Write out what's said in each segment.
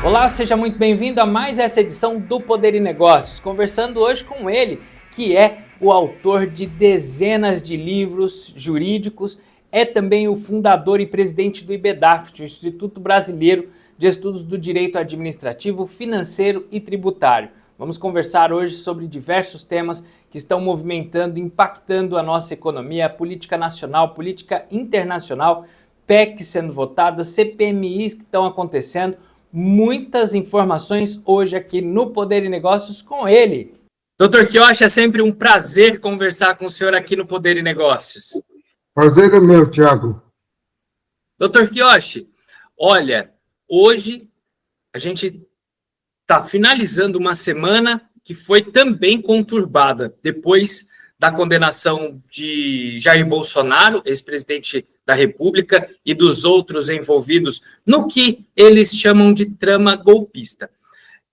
Olá, seja muito bem-vindo a mais essa edição do Poder e Negócios, conversando hoje com ele, que é o autor de dezenas de livros jurídicos, é também o fundador e presidente do IBEDAFT, o Instituto Brasileiro de Estudos do Direito Administrativo, Financeiro e Tributário. Vamos conversar hoje sobre diversos temas que estão movimentando, impactando a nossa economia, a política nacional, política internacional, PECs sendo votadas, CPMIs que estão acontecendo. Muitas informações hoje aqui no Poder e Negócios com ele. Doutor Quioche, é sempre um prazer conversar com o senhor aqui no Poder e Negócios. Prazer é meu, Thiago. Doutor Quioche, olha, hoje a gente está finalizando uma semana que foi também conturbada, depois da condenação de Jair Bolsonaro, ex-presidente da República, e dos outros envolvidos no que eles chamam de trama golpista.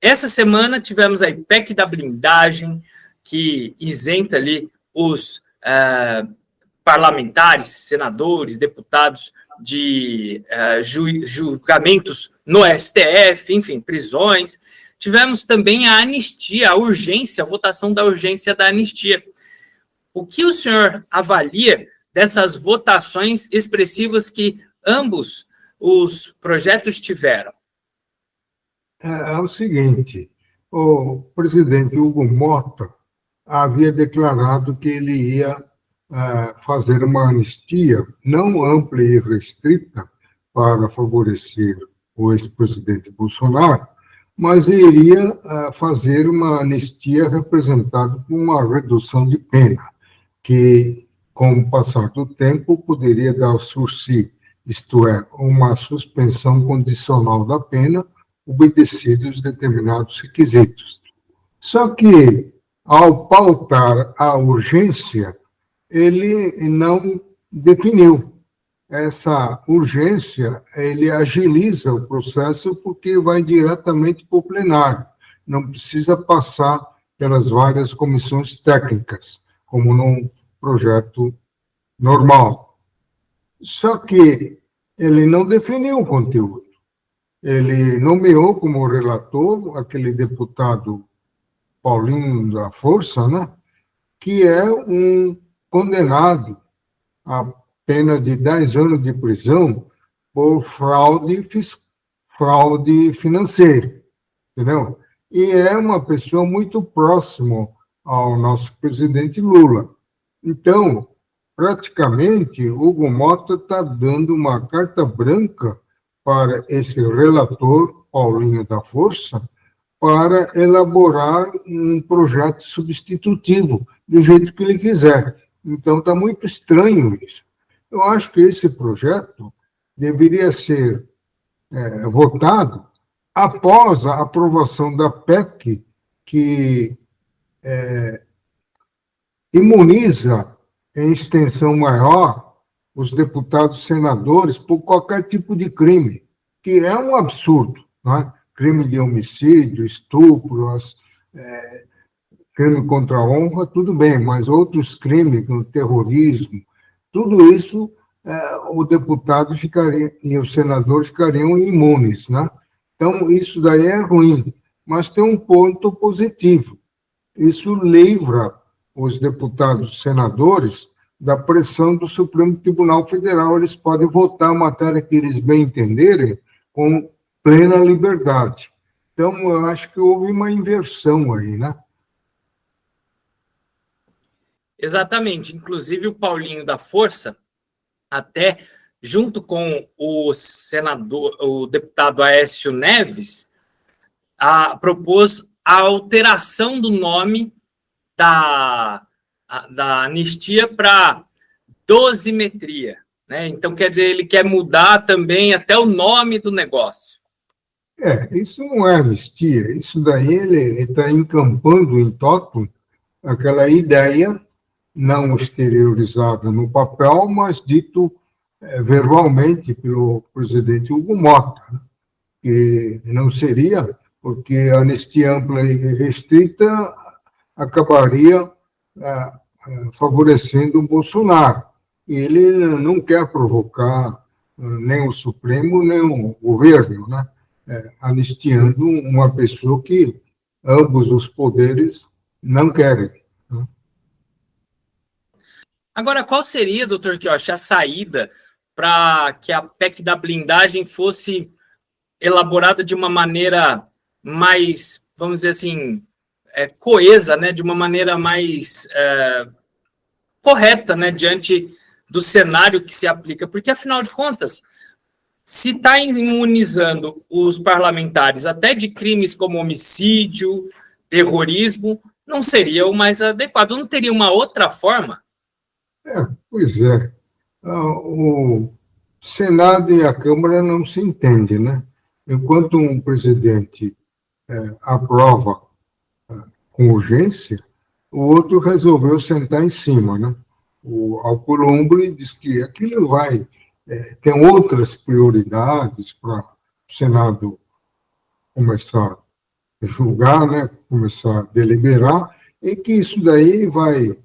Essa semana tivemos a PEC da blindagem, que isenta ali os parlamentares, senadores, deputados de julgamentos no STF, enfim, prisões. Tivemos também a anistia, a urgência, a votação da urgência da anistia. O que o senhor avalia dessas votações expressivas que ambos os projetos tiveram? É o seguinte, o presidente Hugo Mota havia declarado que ele ia fazer uma anistia não ampla e restrita para favorecer o ex-presidente Bolsonaro, mas iria fazer uma anistia representada por uma redução de pena, que, com o passar do tempo, poderia dar sursi, isto é, uma suspensão condicional da pena, obedecidos determinados requisitos. Só que, ao pautar a urgência, ele não definiu. Essa urgência, ele agiliza o processo porque vai diretamente para o plenário, não precisa passar pelas várias comissões técnicas, como num projeto normal. Só que ele não definiu o conteúdo. Ele nomeou como relator aquele deputado Paulinho da Força, né, que é um condenado a pena de 10 anos de prisão por fraude financeira, entendeu? E é uma pessoa muito próxima ao nosso presidente Lula. Então, praticamente, Hugo Mota está dando uma carta branca para esse relator, Paulinho da Força, para elaborar um projeto substitutivo, do jeito que ele quiser. Então, está muito estranho isso. Eu acho que esse projeto deveria ser votado após a aprovação da PEC, que imuniza em extensão maior os deputados e senadores por qualquer tipo de crime, que é um absurdo, não é? Crime de homicídio, estupro, crime contra a honra, tudo bem, mas outros crimes, como terrorismo, tudo isso, o deputado ficaria, e os senadores ficariam imunes, né? Então, isso daí é ruim, mas tem um ponto positivo. Isso livra os deputados e senadores da pressão do Supremo Tribunal Federal. Eles podem votar a matéria que eles bem entenderem com plena liberdade. Então, eu acho que houve uma inversão aí, né? Exatamente. Inclusive, o Paulinho da Força, até junto com o senador, o deputado Aécio Neves, propôs a alteração do nome da anistia para dosimetria, né? Então, quer dizer, ele quer mudar também até o nome do negócio. Isso não é anistia, isso daí ele está encampando em totum aquela ideia não exteriorizada no papel, mas dito verbalmente pelo presidente Hugo Mota, que não seria, porque a anistia ampla e restrita acabaria favorecendo o Bolsonaro. E ele não quer provocar nem o Supremo, nem o governo, né? anistiando uma pessoa que ambos os poderes não querem, né? Agora, qual seria, doutor Quioche, a saída para que a PEC da blindagem fosse elaborada de uma maneira mais, vamos dizer assim, coesa, né, de uma maneira mais correta, né, diante do cenário que se aplica? Porque, afinal de contas, se está imunizando os parlamentares até de crimes como homicídio, terrorismo, não seria o mais adequado? Não teria uma outra forma? Pois é. O Senado e a Câmara não se entendem, né? Enquanto um presidente aprova com urgência, o outro resolveu sentar em cima, né? O Alcolumbre diz que aquilo tem outras prioridades para o Senado começar a julgar, né? Começar a deliberar, e que isso daí vai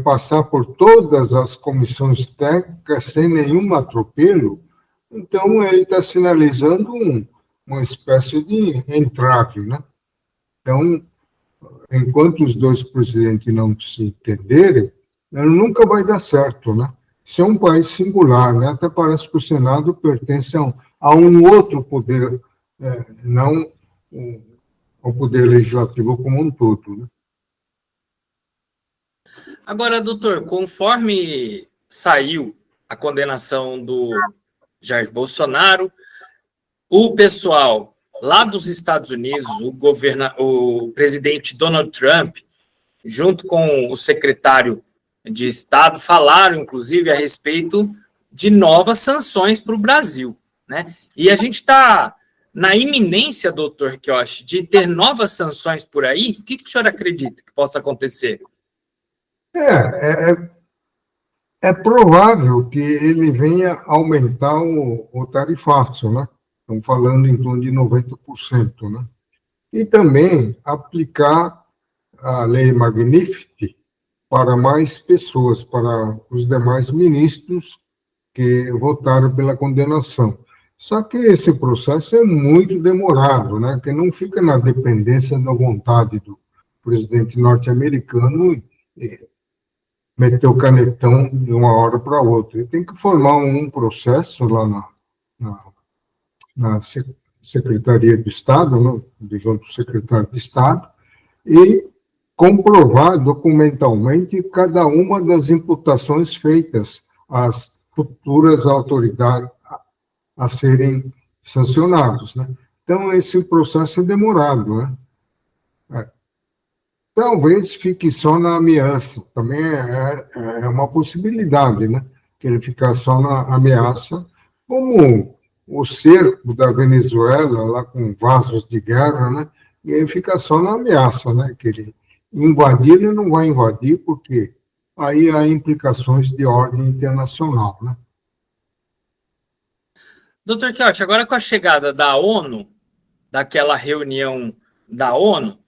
passar por todas as comissões técnicas sem nenhum atropelo. Então, ele está sinalizando uma espécie de entrave, né? Então, enquanto os dois presidentes não se entenderem, nunca vai dar certo, né? Isso é um país singular, né? Até parece que o Senado pertence a um outro poder, não ao poder legislativo como um todo, né? Agora, doutor, conforme saiu a condenação do Jair Bolsonaro, o pessoal lá dos Estados Unidos, o presidente Donald Trump, junto com o secretário de Estado, falaram, inclusive, a respeito de novas sanções para o Brasil, né? E a gente está na iminência, doutor Quioche, de ter novas sanções por aí. O que o senhor acredita que possa acontecer? É provável que ele venha aumentar o tarifaço, né? Estamos falando em torno de 90%, né? E também aplicar a lei Magnificat para mais pessoas, para os demais ministros que votaram pela condenação. Só que esse processo é muito demorado, né? Que não fica na dependência da vontade do presidente norte-americano meter o canetão de uma hora para outra. Ele tem que formar um processo lá na Secretaria de Estado, né, junto ao secretário de Estado, e comprovar documentalmente cada uma das imputações feitas às futuras autoridades a serem sancionados, né? Então, esse processo é demorado, né? Talvez fique só na ameaça, também é uma possibilidade, né? Que ele ficar só na ameaça, como o cerco da Venezuela, lá com vasos de guerra, né? E ele fica só na ameaça, né? Que ele invadir, ele não vai invadir, porque aí há implicações de ordem internacional, né? Doutor Quioche, agora com a chegada da ONU, daquela reunião da ONU,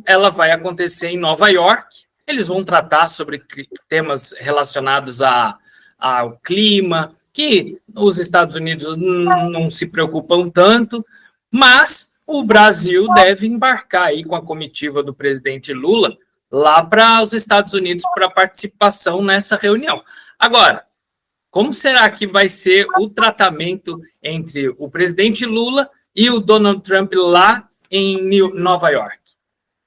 ela vai acontecer em Nova York. Eles vão tratar sobre temas relacionados ao clima, que os Estados Unidos não se preocupam tanto, mas o Brasil deve embarcar aí com a comitiva do presidente Lula lá para os Estados Unidos para participação nessa reunião. Agora, como será que vai ser o tratamento entre o presidente Lula e o Donald Trump lá em Nova York?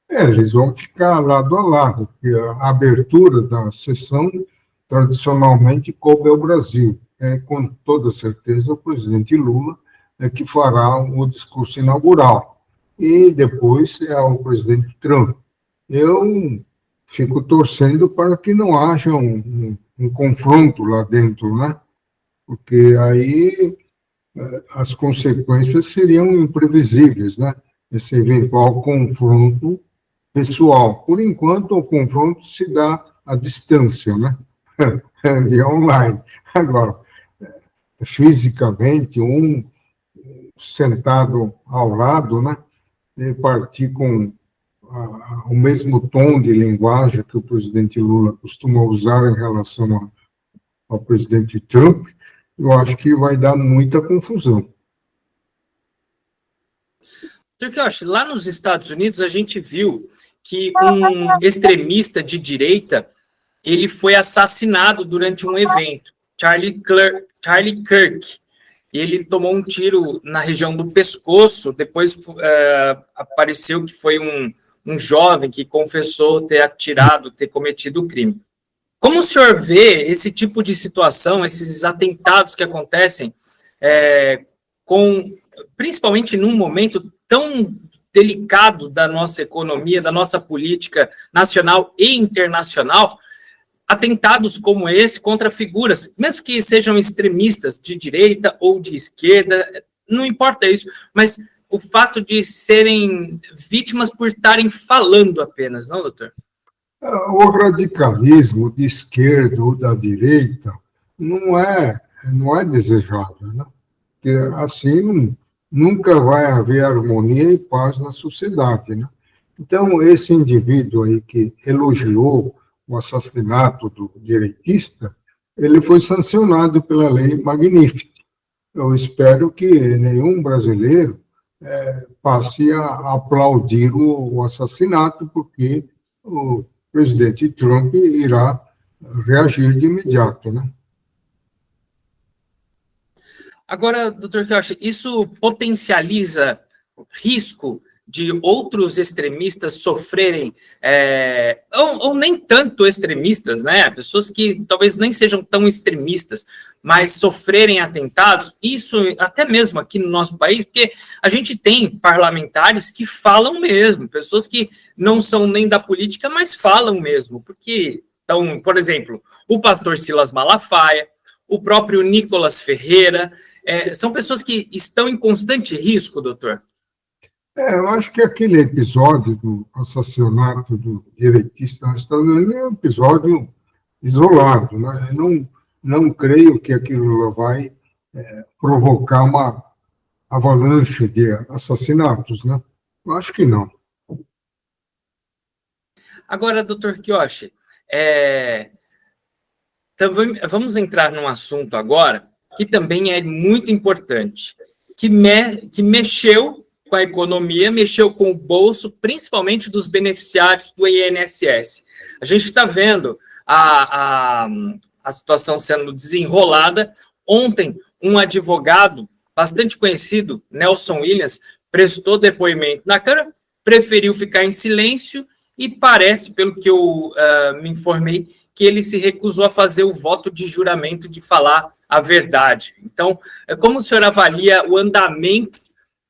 Eles vão ficar lado a lado, porque a abertura da sessão tradicionalmente coube ao Brasil. Com toda certeza, o presidente Lula que fará o discurso inaugural. E depois é o presidente Trump. Eu fico torcendo para que não haja um confronto lá dentro, né? Porque aí as consequências seriam imprevisíveis, né? Esse eventual confronto pessoal. Por enquanto, o confronto se dá à distância, né? Via online. Agora, fisicamente, um sentado ao lado, né? E partir com o mesmo tom de linguagem que o presidente Lula costuma usar em relação ao presidente Trump, eu acho que vai dar muita confusão. Turquioche, lá nos Estados Unidos a gente viu que um extremista de direita ele foi assassinado durante um evento, Charlie Kirk. Ele tomou um tiro na região do pescoço, depois apareceu que foi um jovem que confessou ter atirado, ter cometido o crime. Como o senhor vê esse tipo de situação, esses atentados que acontecem, principalmente num momento tão delicado da nossa economia, da nossa política nacional e internacional, atentados como esse contra figuras, mesmo que sejam extremistas de direita ou de esquerda, não importa isso, mas o fato de serem vítimas por estarem falando apenas, não, doutor? O radicalismo de esquerda ou da direita não é desejável, né? Porque assim nunca vai haver harmonia e paz na sociedade, né? Então, esse indivíduo aí que elogiou o assassinato do direitista, ele foi sancionado pela lei Magnificat. Eu espero que nenhum brasileiro passe a aplaudir o assassinato, porque o presidente Trump irá reagir de imediato, né? Agora, doutor Kioshi, isso potencializa risco de outros extremistas sofrerem, ou nem tanto extremistas, né? Pessoas que talvez nem sejam tão extremistas, mas sofrerem atentados, isso até mesmo aqui no nosso país, porque a gente tem parlamentares que falam mesmo, pessoas que não são nem da política, mas falam mesmo, porque, então, por exemplo, o pastor Silas Malafaia, o próprio Nicolas Ferreira, são pessoas que estão em constante risco, doutor? Eu acho que aquele episódio do assassinato do direitista nos Estados Unidos é um episódio isolado, né? Eu não creio que aquilo vai provocar uma avalanche de assassinatos, né? Eu acho que não. Agora, doutor Kioshi, também, vamos entrar num assunto agora que também é muito importante, que mexeu com a economia, mexeu com o bolso, principalmente dos beneficiários do INSS. A gente está vendo a situação sendo desenrolada. Ontem, um advogado bastante conhecido, Nelson Williams, prestou depoimento na Câmara, preferiu ficar em silêncio e parece, pelo que eu me informei, que ele se recusou a fazer o voto de juramento de falar a verdade. Então, como o senhor avalia o andamento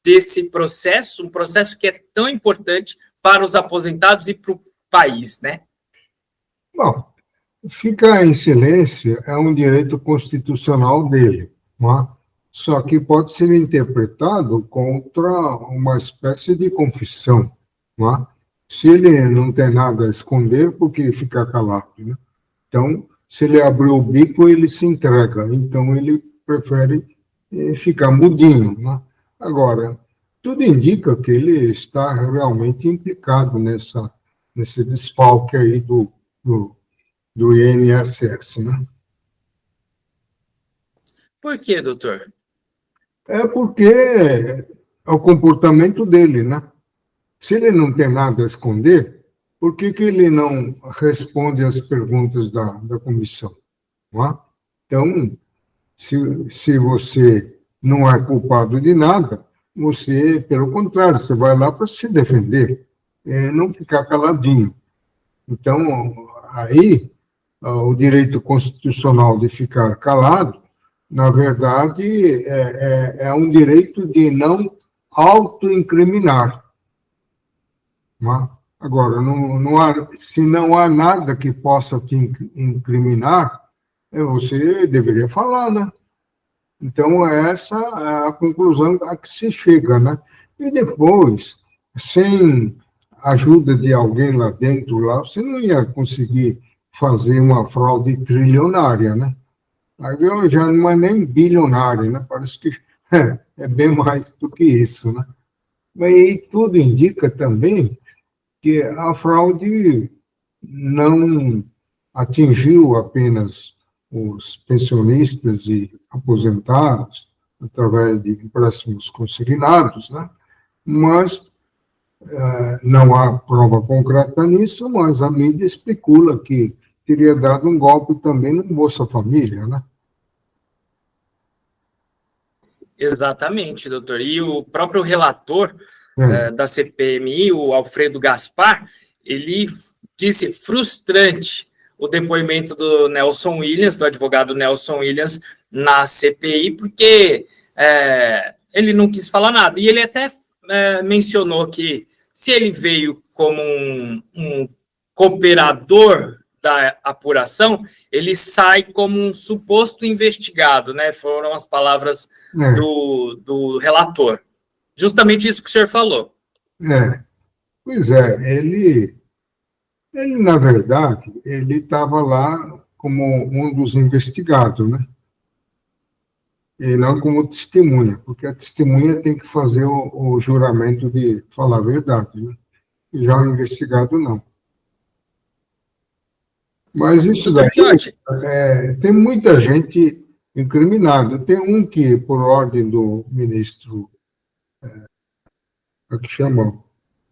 desse processo, um processo que é tão importante para os aposentados e para o país, né? Bom, ficar em silêncio é um direito constitucional dele, não é? Só que pode ser interpretado contra uma espécie de confissão, não é? Se ele não tem nada a esconder, por que ficar calado, né? Então, se ele abrir o bico, ele se entrega. Então, ele prefere ficar mudinho, né? Agora, tudo indica que ele está realmente implicado nesse desfalque aí do INSS, né? Por quê, doutor? É porque é o comportamento dele, né? Se ele não tem nada a esconder, por que ele não responde às perguntas da comissão? Não é? Então, se você não é culpado de nada, você, pelo contrário, você vai lá para se defender, não ficar caladinho. Então, aí, o direito constitucional de ficar calado, na verdade, é um direito de não autoincriminar. Não é? Agora, se não há nada que possa te incriminar, você deveria falar, né? Então, essa é a conclusão a que se chega, né? E depois, sem a ajuda de alguém lá dentro, você não ia conseguir fazer uma fraude trilionária, né? Aí já não é nem bilionária, né? Parece que é bem mais do que isso, né? Mas tudo indica também que a fraude não atingiu apenas os pensionistas e aposentados através de empréstimos consignados, né? mas não há prova concreta nisso, mas a mídia especula que teria dado um golpe também no Bolsa Família, né? Exatamente, doutor. E o próprio relator É, da CPMI, o Alfredo Gaspar, ele disse frustrante o depoimento do Nelson Williams, do advogado Nelson Williams, na CPI, porque ele não quis falar nada. E ele até mencionou que se ele veio como um cooperador da apuração, ele sai como um suposto investigado, né? Foram as palavras é, do relator. Justamente isso que o senhor falou. é. Pois é, ele, na verdade, ele estava lá como um dos investigados, né? E não como testemunha, porque a testemunha tem que fazer o juramento de falar a verdade, né? E já o investigado não. Mas isso Doutor daí Piotti, tem muita gente incriminada. Tem um que, por ordem do ministro, que chama,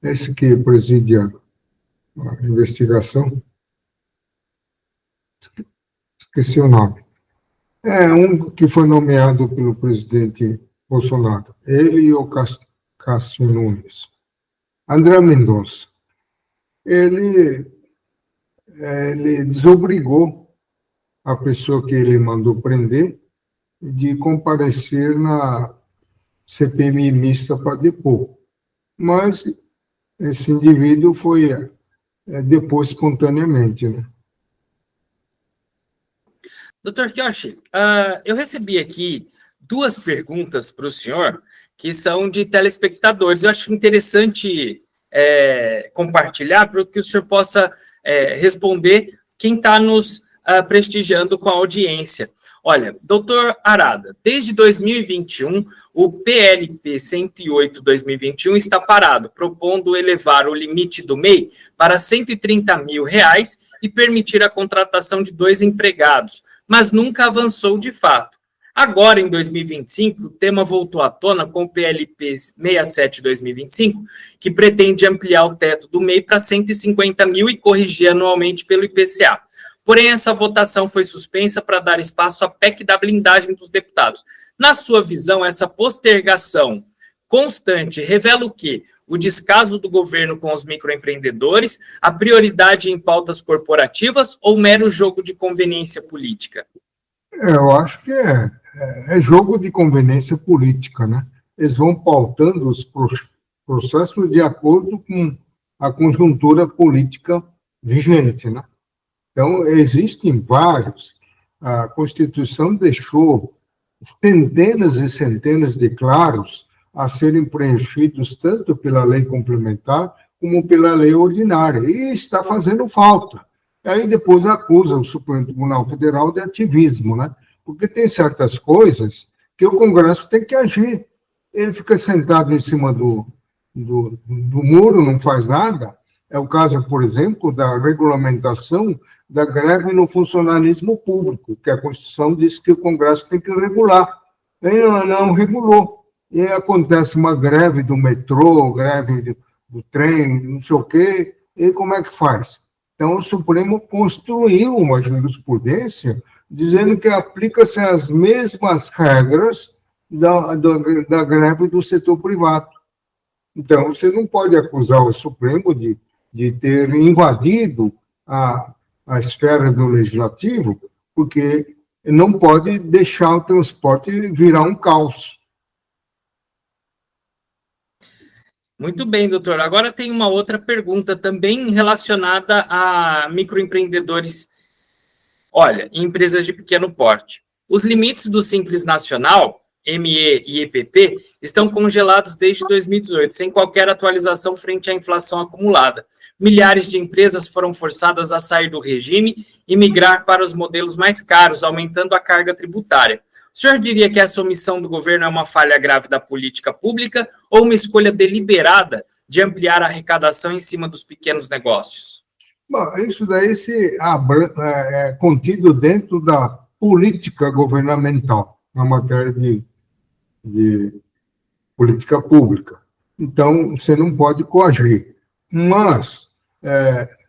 esse que preside a investigação, esqueci o nome. É um que foi nomeado pelo presidente Bolsonaro. Ele e o Cássio Nunes. André Mendonça. Ele, ele desobrigou a pessoa que ele mandou prender de comparecer na CPMI mista para depor. Mas esse indivíduo foi depor espontaneamente, né? doutor Kiyoshi, eu recebi aqui duas perguntas para o senhor que são de telespectadores. Eu acho interessante compartilhar para que o senhor possa responder quem está nos prestigiando com a audiência. Olha, doutor Arada, desde 2021, o PLP 108/2021 está parado, propondo elevar o limite do MEI para R$ 130 mil e permitir a contratação de 2 empregados, mas nunca avançou de fato. Agora, em 2025, o tema voltou à tona com o PLP 67/2025, que pretende ampliar o teto do MEI para 150 mil e corrigir anualmente pelo IPCA. Porém, essa votação foi suspensa para dar espaço à PEC da blindagem dos deputados. Na sua visão, essa postergação constante revela o quê? O descaso do governo com os microempreendedores, a prioridade em pautas corporativas ou mero jogo de conveniência política? Eu acho que é jogo de conveniência política, né? Eles vão pautando os processos de acordo com a conjuntura política vigente, né? Então, existem vários. A Constituição deixou centenas e centenas de claros a serem preenchidos tanto pela lei complementar como pela lei ordinária, e está fazendo falta. Aí depois acusa o Supremo Tribunal Federal de ativismo, né? Porque tem certas coisas que o Congresso tem que agir. Ele fica sentado em cima do muro, não faz nada. É o caso, por exemplo, da regulamentação da greve no funcionalismo público, que a Constituição diz que o Congresso tem que regular. Ele não regulou. E acontece uma greve do metrô, greve do trem, não sei o quê, e como é que faz? Então, o Supremo construiu uma jurisprudência dizendo que aplica-se as mesmas regras da greve do setor privado. Então, você não pode acusar o Supremo de ter invadido a esfera do legislativo, porque não pode deixar o transporte virar um caos. Muito bem, doutor. Agora tem uma outra pergunta também relacionada a microempreendedores. Olha, em empresas de pequeno porte. Os limites do Simples Nacional, ME e EPP, estão congelados desde 2018, sem qualquer atualização frente à inflação acumulada. Milhares de empresas foram forçadas a sair do regime e migrar para os modelos mais caros, aumentando a carga tributária. O senhor diria que essa omissão do governo é uma falha grave da política pública ou uma escolha deliberada de ampliar a arrecadação em cima dos pequenos negócios? Bom, isso daí é contido dentro da política governamental, na matéria de política pública. Então, você não pode coagir. Mas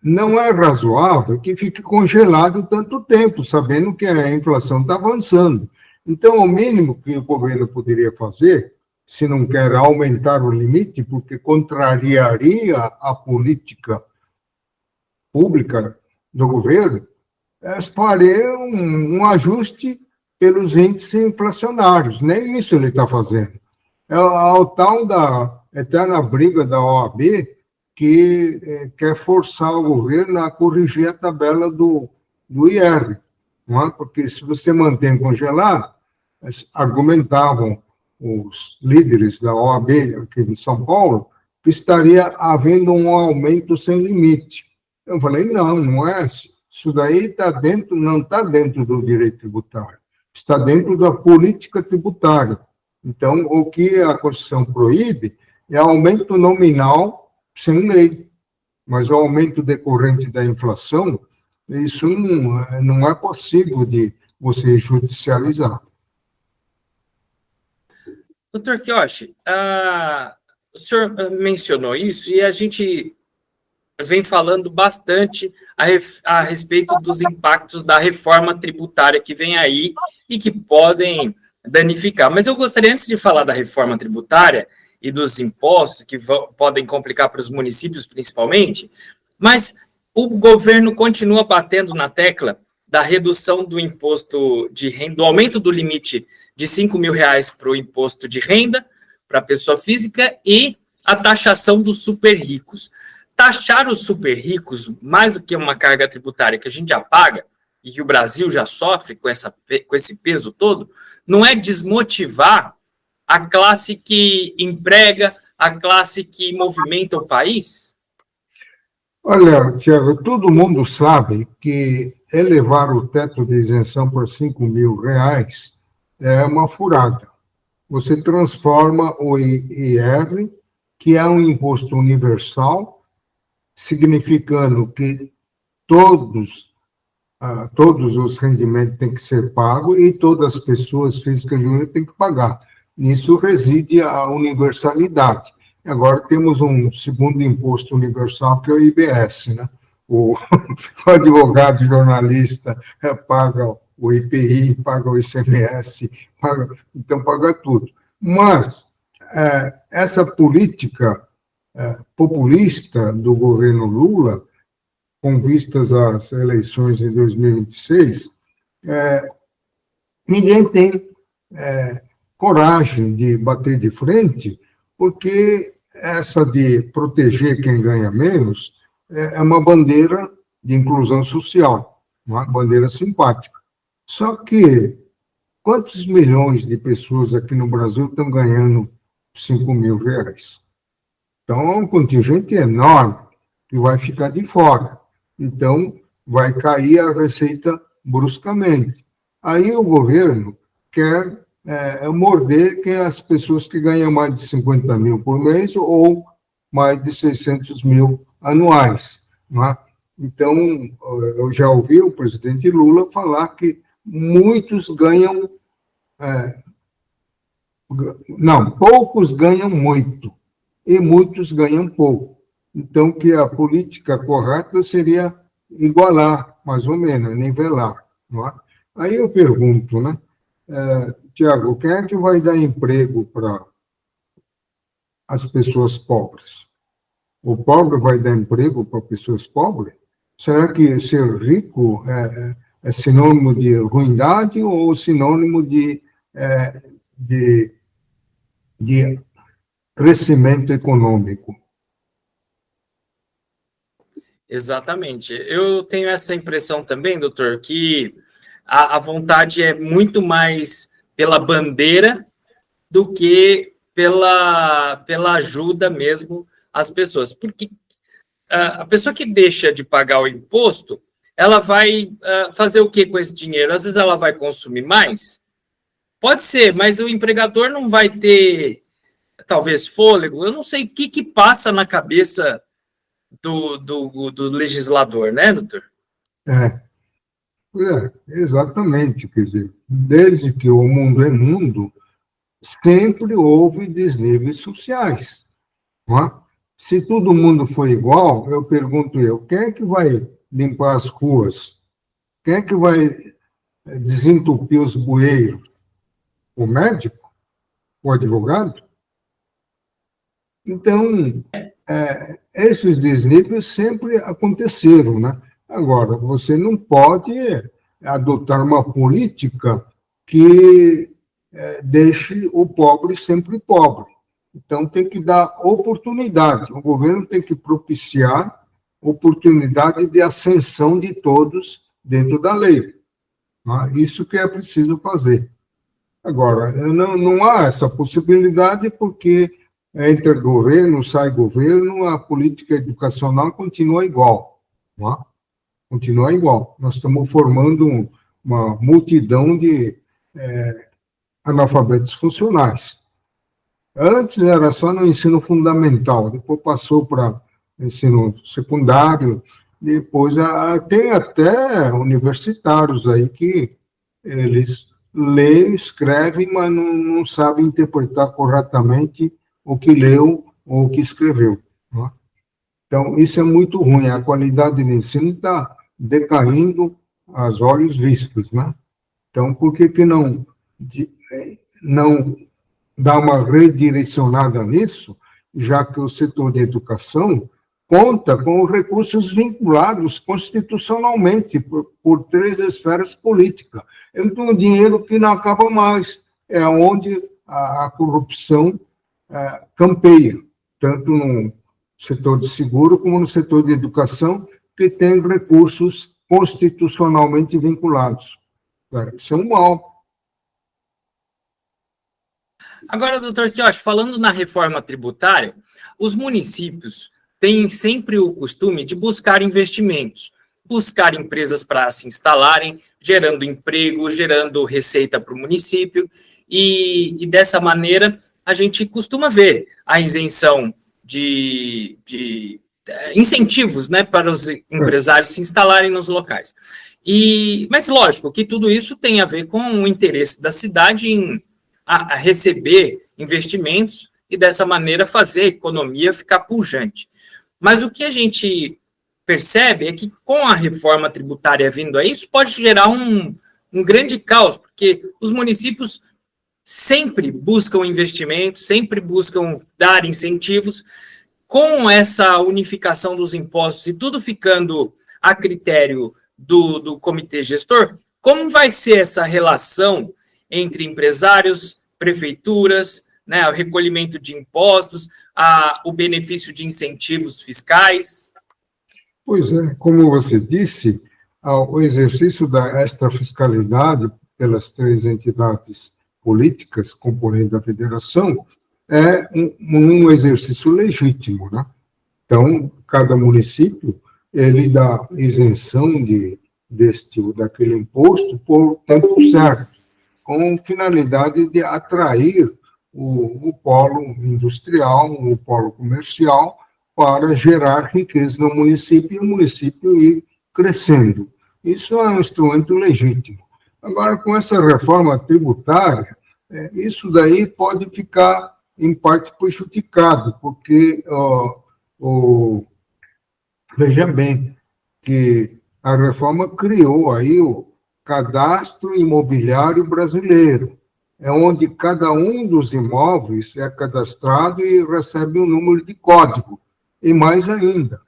não é razoável que fique congelado tanto tempo, sabendo que a inflação está avançando. Então, o mínimo que o governo poderia fazer, se não quer aumentar o limite, porque contrariaria a política pública do governo, é fazer um ajuste pelos índices inflacionários. Nem isso ele está fazendo. É o tal da eterna briga da OAB que quer forçar o governo a corrigir a tabela do IR, não é? Porque se você mantém congelado, argumentavam os líderes da OAB aqui de São Paulo, que estaria havendo um aumento sem limite. Eu falei, não é. Isso daí não está dentro do direito tributário, está dentro da política tributária. Então, o que a Constituição proíbe é aumento nominal sem lei, mas o aumento decorrente da inflação, isso não é possível de você judicializar. Doutor Kiyoshi, o senhor mencionou isso e a gente vem falando bastante a respeito dos impactos da reforma tributária que vem aí e que podem danificar. Mas eu gostaria, antes de falar da reforma tributária e dos impostos que podem complicar para os municípios, principalmente, mas o governo continua batendo na tecla da redução do imposto de renda, do aumento do limite de R$ 5.000 para o imposto de renda para a pessoa física e a taxação dos super ricos. Taxar os super ricos, mais do que uma carga tributária que a gente já paga e que o Brasil já sofre com esse peso todo, não é desmotivar a classe que emprega, a classe que movimenta o país? Olha, Tiago, todo mundo sabe que elevar o teto de isenção por R$ 5.000 é uma furada. Você transforma o IR, que é um imposto universal, significando que todos os rendimentos têm que ser pagos e todas as pessoas físicas e jurídicas têm que pagar. Nisso reside a universalidade. Agora temos um segundo imposto universal, que é o IBS, né? O advogado, jornalista, paga o IPI, paga o ICMS, então paga tudo. Mas essa política populista do governo Lula, com vistas às eleições em 2026, ninguém tem coragem de bater de frente, porque essa de proteger quem ganha menos é uma bandeira de inclusão social, uma bandeira simpática. Só que quantos milhões de pessoas aqui no Brasil estão ganhando R$ 5.000? Então, é um contingente enorme que vai ficar de fora. Então, vai cair a receita bruscamente. Aí o governo quer morder que as pessoas que ganham mais de 50 mil por mês ou mais de 600 mil anuais. Não é? Então, eu já ouvi o presidente Lula falar que muitos ganham... poucos ganham muito e muitos ganham pouco. Então, que a política correta seria igualar, mais ou menos, nivelar. Não é? Aí eu pergunto, né? Tiago, quem é que vai dar emprego para as pessoas pobres? O pobre vai dar emprego para pessoas pobres? Será que ser rico é sinônimo de ruindade ou sinônimo de crescimento econômico? Exatamente. Eu tenho essa impressão também, doutor, que a vontade é muito mais pela bandeira do que pela ajuda mesmo às pessoas. Porque a pessoa que deixa de pagar o imposto, ela vai fazer o que com esse dinheiro? Às vezes ela vai consumir mais? Pode ser, mas o empregador não vai ter, talvez, fôlego. Eu não sei o que passa na cabeça do legislador, né, doutor? Exatamente. Quer dizer, desde que o mundo é mundo, sempre houve desníveis sociais. não é? Se todo mundo for igual, eu pergunto quem é que vai limpar as ruas? Quem é que vai desentupir os bueiros? O médico? O advogado? Então, esses desníveis sempre aconteceram, né? Agora, você não pode adotar uma política que deixe o pobre sempre pobre. Então, tem que dar oportunidade. O governo tem que propiciar oportunidade de ascensão de todos dentro da lei. Né? Isso que é preciso fazer. Agora, não há essa possibilidade porque entra governo, sai governo, a política educacional continua igual. Não é? Continua igual. Nós estamos formando uma multidão de analfabetos funcionais. Antes era só no ensino fundamental, depois passou para ensino secundário, depois tem até universitários aí que eles leem, escrevem, mas não sabem interpretar corretamente o que leu ou o que escreveu. Né? Então, isso é muito ruim, a qualidade do ensino está decaindo aos olhos vistos. Né? Então, por que não dar uma redirecionada nisso, já que o setor de educação conta com os recursos vinculados constitucionalmente por três esferas políticas. Então, um dinheiro que não acaba mais, é onde a corrupção campeia, tanto no setor de seguro como no setor de educação, que tem recursos constitucionalmente vinculados. Isso é um mal. Agora, doutor Quioche, falando na reforma tributária, os municípios têm sempre o costume de buscar investimentos, buscar empresas para se instalarem, gerando emprego, gerando receita para o município, e dessa maneira a gente costuma ver a isenção de incentivos, né, para os empresários se instalarem nos locais. Mas, lógico, que tudo isso tem a ver com o interesse da cidade em a receber investimentos e, dessa maneira, fazer a economia ficar pujante. Mas o que a gente percebe é que, com a reforma tributária vindo aí, isso pode gerar um grande caos, porque os municípios sempre buscam investimentos, sempre buscam dar incentivos. Com essa unificação dos impostos e tudo ficando a critério do comitê gestor, como vai ser essa relação entre empresários, prefeituras, né, o recolhimento de impostos, o benefício de incentivos fiscais? Pois é, como você disse, o exercício da extrafiscalidade pelas três entidades políticas componentes da federação é um exercício legítimo, né? Então, cada município, ele dá isenção deste ou daquele imposto por tempo certo, com finalidade de atrair o polo industrial, o polo comercial, para gerar riqueza no município e o município ir crescendo. Isso é um instrumento legítimo. Agora, com essa reforma tributária, isso daí pode ficar, em parte, prejudicado, porque, veja bem, que a reforma criou aí o Cadastro Imobiliário Brasileiro, é onde cada um dos imóveis é cadastrado e recebe um número de código. E mais ainda,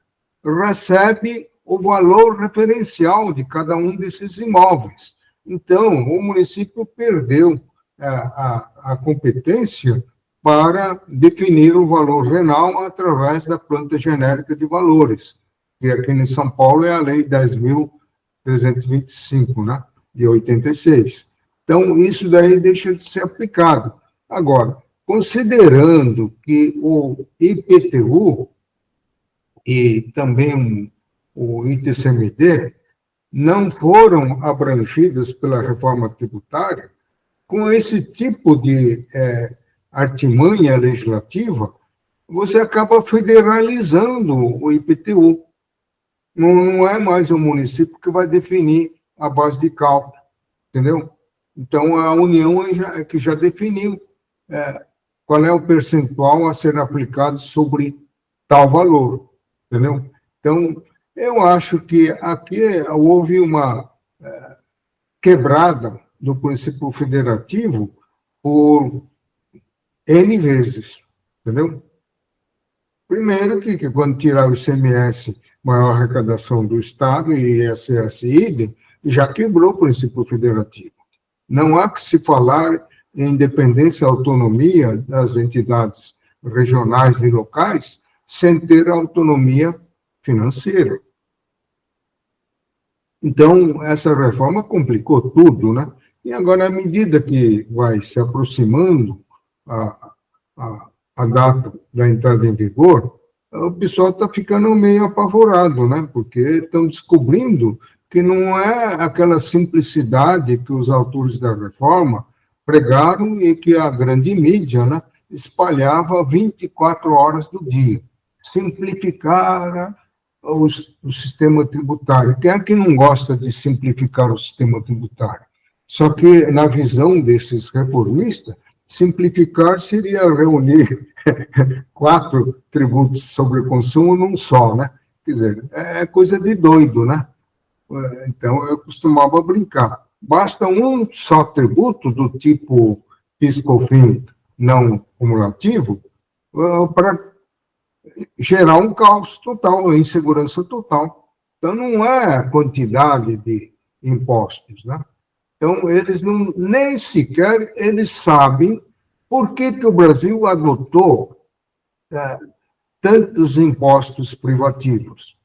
recebe o valor referencial de cada um desses imóveis. Então, o município perdeu a competência para definir o valor venal através da planta genérica de valores, que aqui em São Paulo é a Lei 10.325, né, de 86. Então, isso daí deixa de ser aplicado. Agora, considerando que o IPTU e também o ITCMD não foram abrangidos pela reforma tributária, com esse tipo de artimanha legislativa, você acaba federalizando o IPTU. Não é mais o município que vai definir a base de cálculo, entendeu? Então, a União que já definiu qual é o percentual a ser aplicado sobre tal valor, entendeu? Então, eu acho que aqui houve uma quebrada do princípio federativo por N vezes, entendeu? Primeiro que quando tirar o ICMS, maior arrecadação do Estado, e ISS idem, já quebrou o princípio federativo. Não há que se falar em independência e autonomia das entidades regionais e locais sem ter autonomia financeira. Então, essa reforma complicou tudo, né? E agora, à medida que vai se aproximando a data da entrada em vigor, o pessoal está ficando meio apavorado, né? Porque estão descobrindo que não é aquela simplicidade que os autores da reforma pregaram e que a grande mídia, né, espalhava 24 horas do dia. Simplificar o sistema tributário. Quem é que não gosta de simplificar o sistema tributário? Só que, na visão desses reformistas, simplificar seria reunir 4 tributos sobre consumo num só, né? Quer dizer, é coisa de doido, né? Então, eu costumava brincar. Basta um só tributo do tipo PIS/COFINS não cumulativo para gerar um caos total, uma insegurança total. Então, não é a quantidade de impostos, né? Então, eles não, nem sequer eles sabem por que o Brasil adotou tantos impostos privativos.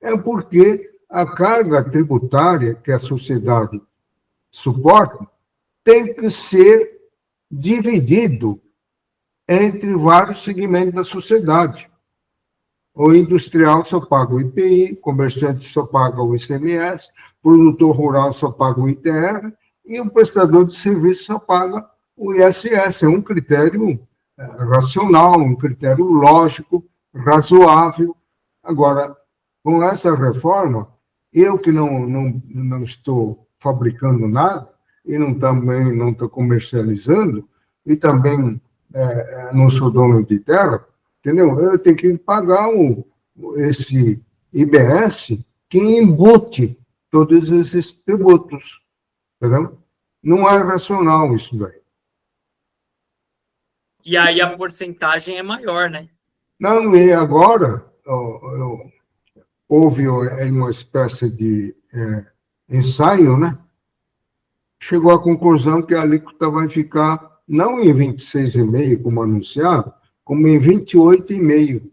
É porque a carga tributária que a sociedade suporta tem que ser dividido entre vários segmentos da sociedade. O industrial só paga o IPI, o comerciante só paga o ICMS, o produtor rural só paga o ITR e o prestador de serviço só paga o ISS. É um critério racional, um critério lógico, razoável. Agora, com essa reforma, eu que não estou fabricando nada e também não estou comercializando e também não sou dono de terra, entendeu? Eu tenho que pagar esse IBS que embute todos esses tributos, entendeu? Não é racional isso daí. E aí a porcentagem é maior, né? Não, e agora houve uma espécie de ensaio, né? Chegou à conclusão que a alíquota vai ficar não em 26,5%, como anunciado, como em 28,5%.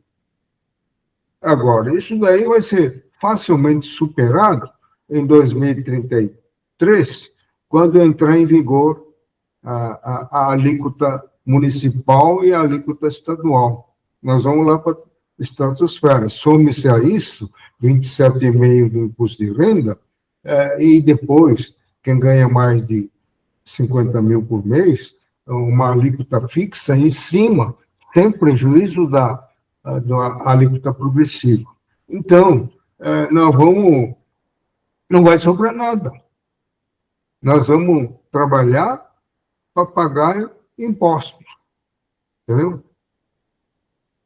Agora, isso daí vai ser facilmente superado em 2033, quando entrar em vigor a alíquota municipal e a alíquota estadual. Nós vamos lá para a estratosfera. Some-se a isso 27,5% do imposto de renda, e depois, quem ganha mais de 50 mil por mês, uma alíquota fixa em cima, sem prejuízo da alíquota progressiva. Então, não vai sobrar nada. Nós vamos trabalhar para pagar impostos, entendeu?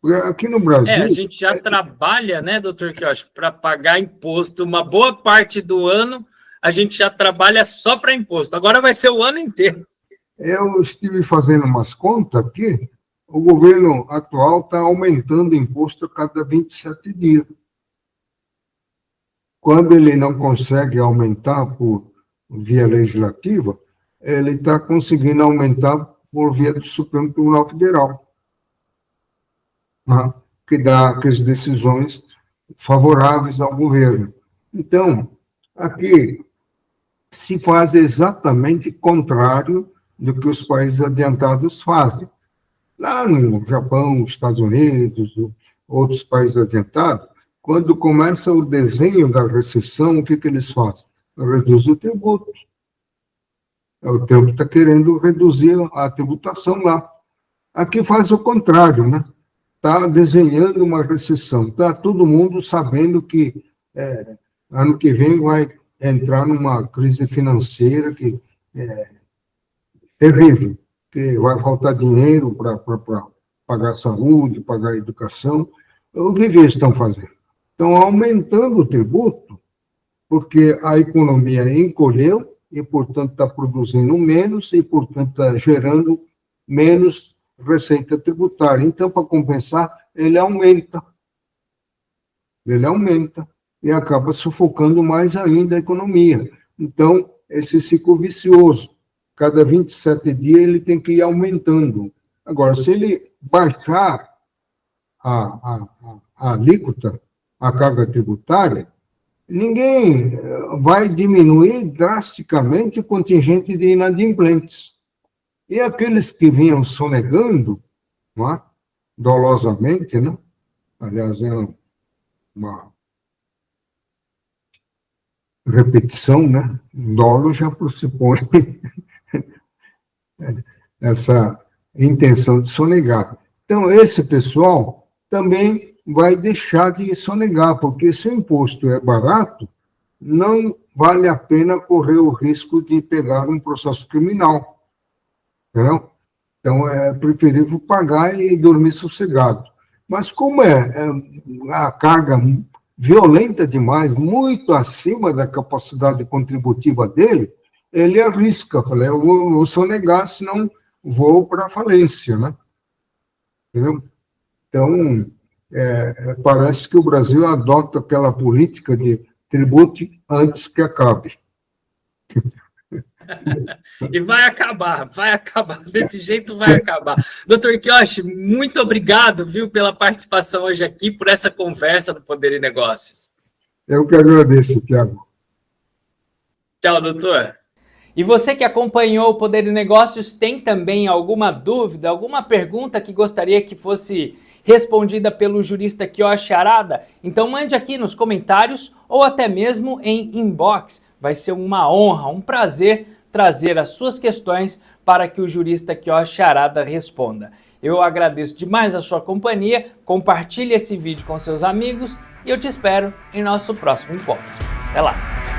Porque aqui no Brasil... a gente já trabalha, né, doutor Quioche, para pagar imposto. Uma boa parte do ano, a gente já trabalha só para imposto. Agora vai ser o ano inteiro. Eu estive fazendo umas contas aqui, o governo atual está aumentando o imposto a cada 27 dias. Quando ele não consegue aumentar por via legislativa, ele está conseguindo aumentar por via do Supremo Tribunal Federal, né, que dá aquelas decisões favoráveis ao governo. Então, aqui se faz exatamente contrário do que os países adiantados fazem. Lá no Japão, Estados Unidos, outros países adiantados, quando começa o desenho da recessão, o que eles fazem? Reduz o tributo. O tempo está querendo reduzir a tributação lá. Aqui faz o contrário, né? Está desenhando uma recessão. Está todo mundo sabendo que ano que vem vai entrar numa crise financeira que terrível, que vai faltar dinheiro para pagar a saúde, pagar a educação. O que eles estão fazendo? Estão aumentando o tributo, porque a economia encolheu e, portanto, está produzindo menos e, portanto, está gerando menos receita tributária. Então, para compensar, ele aumenta e acaba sufocando mais ainda a economia. Então, esse ciclo vicioso, cada 27 dias ele tem que ir aumentando. Agora, se ele baixar a alíquota, a carga tributária, ninguém vai diminuir drasticamente o contingente de inadimplentes. E aqueles que vinham sonegando, não é? Dolosamente, né? Aliás, é uma repetição, né? Dolo já pressupõe essa intenção de sonegar. Então, esse pessoal também vai deixar de sonegar, porque se o imposto é barato, não vale a pena correr o risco de pegar um processo criminal. Entendeu? Então, é preferível pagar e dormir sossegado. Mas como é a carga violenta demais, muito acima da capacidade contributiva dele, ele arrisca. Falei, eu vou sonegar, senão vou para a falência, né? Entendeu? Então, parece que o Brasil adota aquela política de tribute antes que acabe. E vai acabar, desse jeito vai acabar. Doutor Kiyoshi, muito obrigado, viu, pela participação hoje aqui, por essa conversa do Poder e Negócios. Eu que agradeço, Tiago. Tchau, doutor. E você que acompanhou o Poder e Negócios, tem também alguma dúvida, alguma pergunta que gostaria que fosse respondida pelo jurista Kiyoshi Harada? Então mande aqui nos comentários ou até mesmo em inbox. Vai ser uma honra, um prazer trazer as suas questões para que o jurista Kiyoshi Harada responda. Eu agradeço demais a sua companhia, compartilhe esse vídeo com seus amigos e eu te espero em nosso próximo encontro. Até lá!